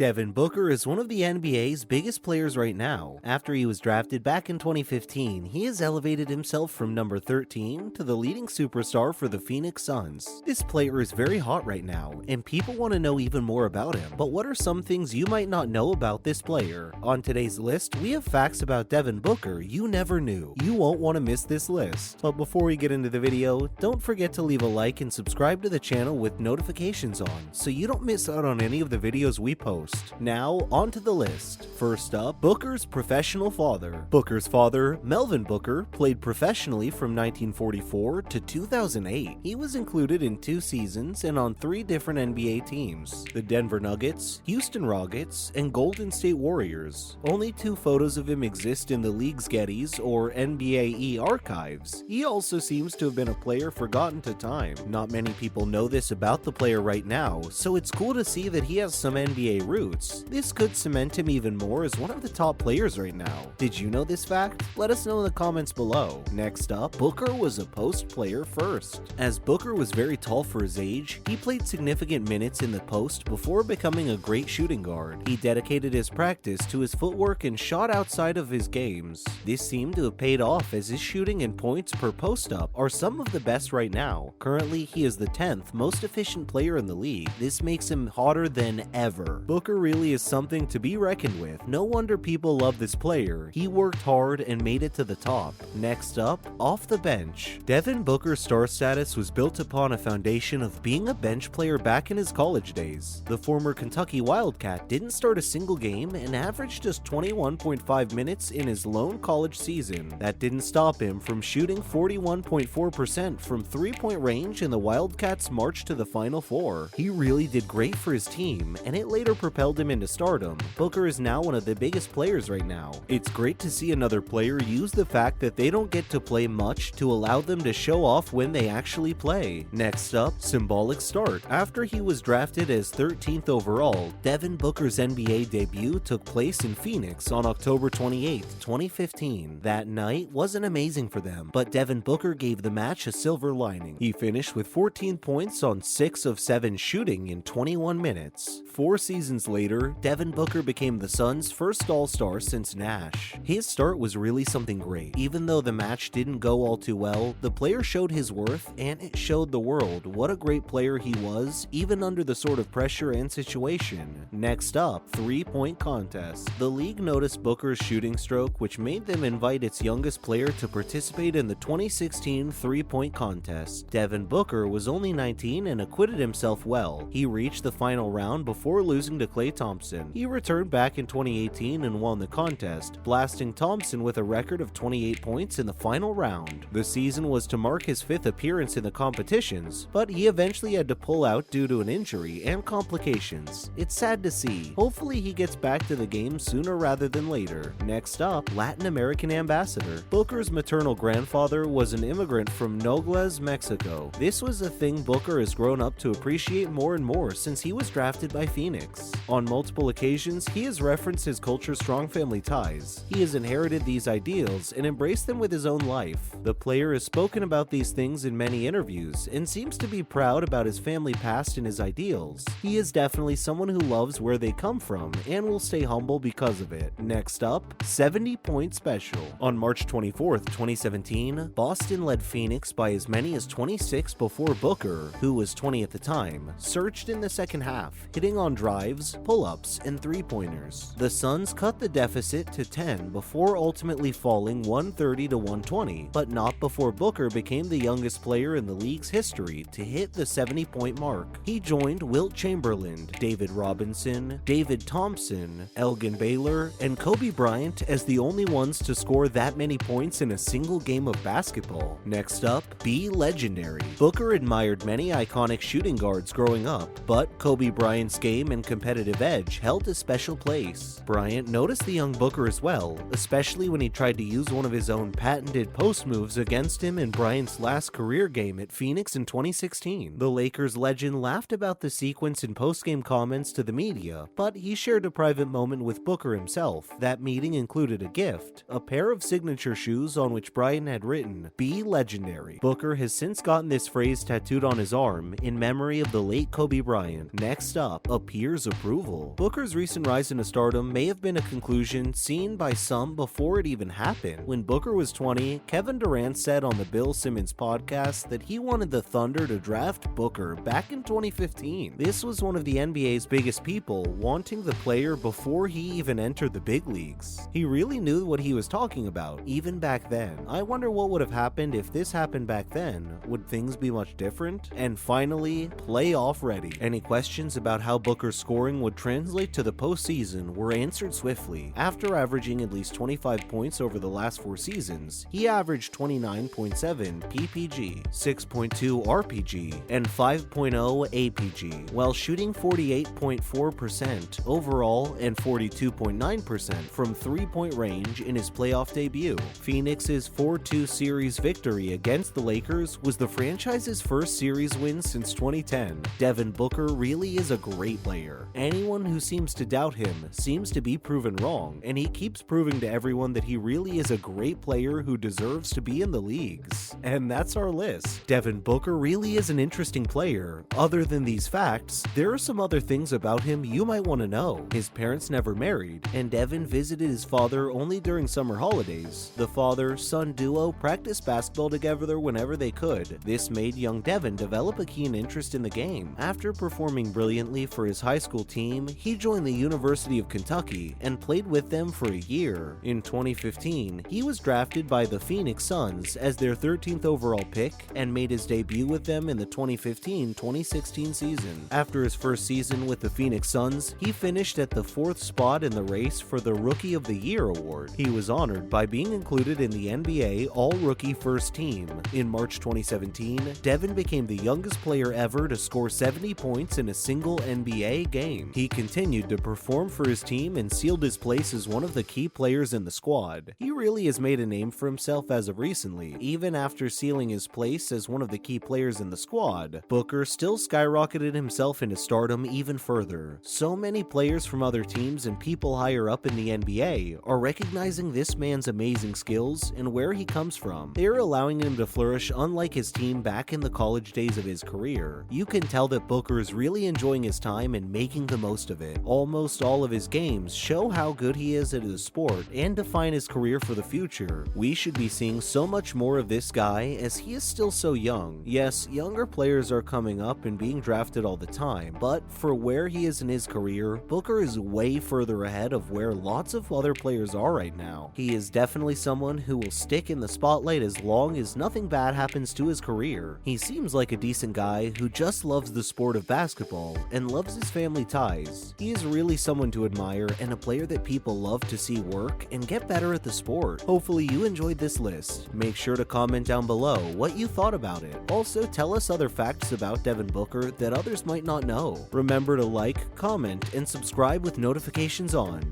Devin Booker is one of the NBA's biggest players right now. After he was drafted back in 2015, he has elevated himself from number 13 to the leading superstar for the Phoenix Suns. This player is very hot right now, and people want to know even more about him. But what are some things you might not know about this player? On today's list, we have facts about Devin Booker you never knew. You won't want to miss this list. But before we get into the video, don't forget to leave a like and subscribe to the channel with notifications on, so you don't miss out on any of the videos we post. Now, on to the list. First up, Booker's professional father. Booker's father, Melvin Booker, played professionally from 1944 to 2008. He was included in 2 seasons and on 3 different NBA teams: the Denver Nuggets, Houston Rockets, and Golden State Warriors. Only 2 photos of him exist in the league's Getty's or NBA archives. He also seems to have been a player forgotten to time. Not many people know this about the player right now, so it's cool to see that he has some NBA roots. This could cement him even more as one of the top players right now. Did you know this fact? Let us know in the comments below. Next up, Booker was a post player first. As Booker was very tall for his age, he played significant minutes in the post before becoming a great shooting guard. He dedicated his practice to his footwork and shot outside of his games. This seemed to have paid off, as his shooting and points per post-up are some of the best right now. Currently, he is the 10th most efficient player in the league. This makes him hotter than ever. Booker really is something to be reckoned with. No wonder people love this player. He worked hard and made it to the top. Next up, off the bench. Devin Booker's star status was built upon a foundation of being a bench player back in his college days. The former Kentucky Wildcat didn't start a single game and averaged just 21.5 minutes in his lone college season. That didn't stop him from shooting 41.4% from three-point range in the Wildcats' march to the Final Four. He really did great for his team, and it later propelled him into stardom. Booker is now one of the biggest players right now. It's great to see another player use the fact that they don't get to play much to allow them to show off when they actually play. Next up, symbolic start. After he was drafted as 13th overall, Devin Booker's NBA debut took place in Phoenix on October 28, 2015. That night wasn't amazing for them, but Devin Booker gave the match a silver lining. He finished with 14 points on 6 of 7 shooting in 21 minutes. 4 seasons later, Devin Booker became the Suns' first All-Star since Nash. His start was really something great. Even though the match didn't go all too well, the player showed his worth, and it showed the world what a great player he was, even under the sort of pressure and situation. Next up, 3-point contest. The league noticed Booker's shooting stroke, which made them invite its youngest player to participate in the 2016 3-point contest. Devin Booker was only 19 and acquitted himself well. He reached the final round before losing to Thompson. He returned back in 2018 and won the contest, blasting Thompson with a record of 28 points in the final round. The season was to mark his 5th appearance in the competitions, but he eventually had to pull out due to an injury and complications. It's sad to see. Hopefully he gets back to the game sooner rather than later. Next up, Latin American ambassador. Booker's maternal grandfather was an immigrant from Nogales, Mexico. This was a thing Booker has grown up to appreciate more and more since he was drafted by Phoenix. On multiple occasions, he has referenced his culture's strong family ties. He has inherited these ideals and embraced them with his own life. The player has spoken about these things in many interviews and seems to be proud about his family past and his ideals. He is definitely someone who loves where they come from and will stay humble because of it. Next up, 70-point special. On March 24th, 2017, Boston led Phoenix by as many as 26 before Booker, who was 20 at the time, surged in the second half, hitting on drives, pull-ups, and three-pointers. The Suns cut the deficit to 10 before ultimately falling 130 to 120, but not before Booker became the youngest player in the league's history to hit the 70-point mark. He joined Wilt Chamberlain, David Robinson, David Thompson, Elgin Baylor, and Kobe Bryant as the only ones to score that many points in a single game of basketball. Next up, be legendary. Booker admired many iconic shooting guards growing up, but Kobe Bryant's game and competitive edge held a special place. Bryant noticed the young Booker as well, especially when he tried to use one of his own patented post moves against him in Bryant's last career game at Phoenix in 2016. The Lakers legend laughed about the sequence in post-game comments to the media, but he shared a private moment with Booker himself. That meeting included a gift, a pair of signature shoes on which Bryant had written, "Be legendary." Booker has since gotten this phrase tattooed on his arm in memory of the late Kobe Bryant. Next up, a peer's approval. approval. Booker's recent rise into stardom may have been a conclusion seen by some before it even happened. When Booker was 20, Kevin Durant said on the Bill Simmons podcast that he wanted the Thunder to draft Booker back in 2015. This was one of the NBA's biggest people wanting the player before he even entered the big leagues. He really knew what he was talking about, even back then. I wonder what would have happened if this happened back then. Would things be much different? And finally, playoff ready. Any questions about how Booker's scoring would translate to the postseason were answered swiftly. After averaging at least 25 points over the last 4 seasons, he averaged 29.7 PPG, 6.2 RPG, and 5.0 APG, while shooting 48.4% overall and 42.9% from three-point range in his playoff debut. Phoenix's 4-2 series victory against the Lakers was the franchise's first series win since 2010. Devin Booker really is a great player. Anyone who seems to doubt him seems to be proven wrong, and he keeps proving to everyone that he really is a great player who deserves to be in the leagues. And that's our list. Devin Booker really is an interesting player. Other than these facts, there are some other things about him you might want to know. His parents never married, and Devin visited his father only during summer holidays. The father-son duo practiced basketball together whenever they could. This made young Devin develop a keen interest in the game. After performing brilliantly for his high school team, he joined the University of Kentucky and played with them for a year. In 2015, he was drafted by the Phoenix Suns as their 13th overall pick and made his debut with them in the 2015-2016 season. After his first season with the Phoenix Suns, he finished at the 4th spot in the race for the Rookie of the Year award. He was honored by being included in the NBA All-Rookie First Team. In March 2017, Devin became the youngest player ever to score 70 points in a single NBA game. He continued to perform for his team and sealed his place as one of the key players in the squad. He really has made a name for himself as of recently. Even after sealing his place as one of the key players in the squad, Booker still skyrocketed himself into stardom even further. So many players from other teams and people higher up in the NBA are recognizing this man's amazing skills and where he comes from. They are allowing him to flourish unlike his team back in the college days of his career. You can tell that Booker is really enjoying his time and making the most of it. Almost all of his games show how good he is at his sport and define his career for the future. We should be seeing so much more of this guy as he is still so young. Yes, younger players are coming up and being drafted all the time, but for where he is in his career, Booker is way further ahead of where lots of other players are right now. He is definitely someone who will stick in the spotlight as long as nothing bad happens to his career. He seems like a decent guy who just loves the sport of basketball and loves his family ties. He is really someone to admire and a player that people love to see work and get better at the sport. Hopefully you enjoyed this list. Make sure to comment down below what you thought about it. Also, tell us other facts about Devin Booker that others might not know. Remember to like, comment, and subscribe with notifications on.